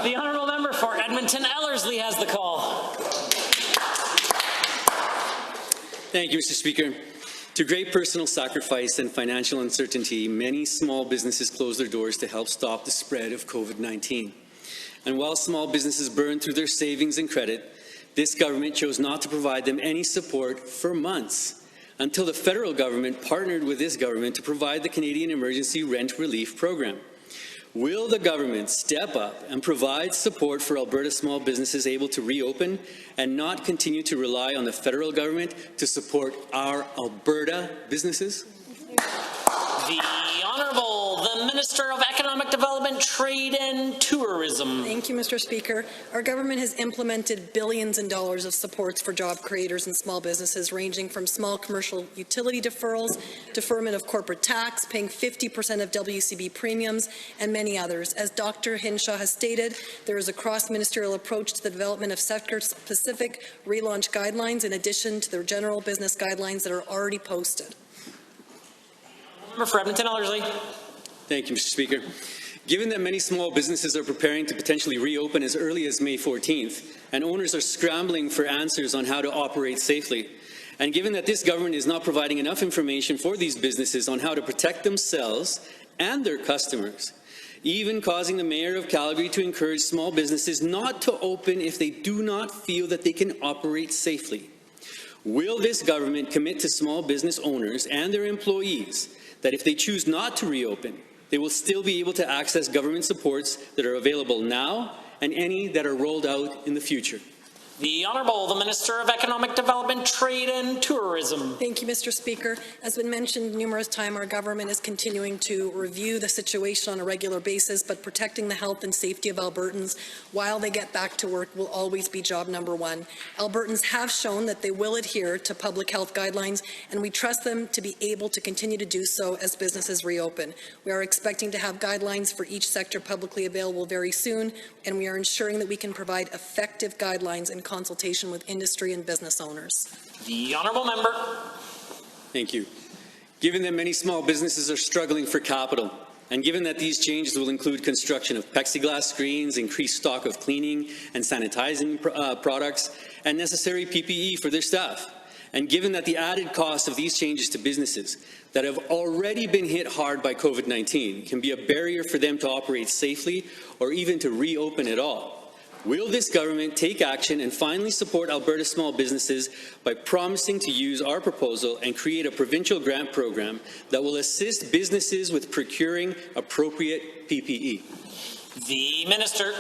The honourable member for Edmonton Ellerslie has the call. Thank you, Mr. Speaker. To great personal sacrifice and financial uncertainty, many small businesses closed their doors to help stop the spread of COVID-19. And while small businesses burned through their savings and credit, this government chose not to provide them any support for months, until the federal government partnered with this government to provide the Canadian Emergency Rent Relief Program. Will the government step up and provide support for Alberta small businesses able to reopen and not continue to rely on the federal government to support our Alberta businesses? The Honourable, the Minister of Economic Development, Trade and Tourism. Thank you, Mr. Speaker. Our government has implemented billions in dollars of supports for job creators and small businesses, ranging from small commercial utility deferrals, deferment of corporate tax, paying 50% of WCB premiums, and many others. As Dr. Hinshaw has stated, there is a cross-ministerial approach to the development of sector-specific relaunch guidelines in addition to the general business guidelines that are already posted. Member for Edmonton Ellerslie. Thank you, Mr. Speaker. Given that many small businesses are preparing to potentially reopen as early as May 14th, and owners are scrambling for answers on how to operate safely, and given that this government is not providing enough information for these businesses on how to protect themselves and their customers, even causing the Mayor of Calgary to encourage small businesses not to open if they do not feel that they can operate safely, will this government commit to small business owners and their employees that if they choose not to reopen, they will still be able to access government supports that are available now and any that are rolled out in the future? The Honourable, the Minister of Economic Development, Trade and Tourism. Thank you, Mr. Speaker. As been mentioned numerous times, our government is continuing to review the situation on a regular basis, but protecting the health and safety of Albertans while they get back to work will always be job number one. Albertans have shown that they will adhere to public health guidelines, and we trust them to be able to continue to do so as businesses reopen. We are expecting to have guidelines for each sector publicly available very soon, and we are ensuring that we can provide effective guidelines in consultation with industry and business owners. The Honourable Member. Thank you. Given that many small businesses are struggling for capital, and given that these changes will include construction of plexiglass screens, increased stock of cleaning and sanitizing products, and necessary PPE for their staff, and given that the added cost of these changes to businesses that have already been hit hard by COVID-19 can be a barrier for them to operate safely or even to reopen at all, will this government take action and finally support Alberta small businesses by promising to use our proposal and create a provincial grant program that will assist businesses with procuring appropriate PPE? The Minister.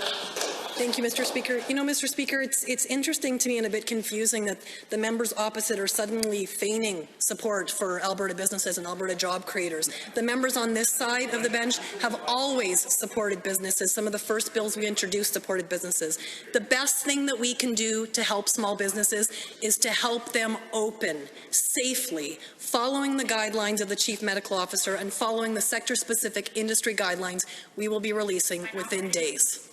Thank you, Mr. Speaker. You know, Mr. Speaker, it's interesting to me and a bit confusing that the members opposite are suddenly feigning support for Alberta businesses and Alberta job creators. The members on this side of the bench have always supported businesses. Some of the first bills we introduced supported businesses. The best thing that we can do to help small businesses is to help them open safely, following the guidelines of the Chief Medical Officer and following the sector-specific industry guidelines we will be releasing within days.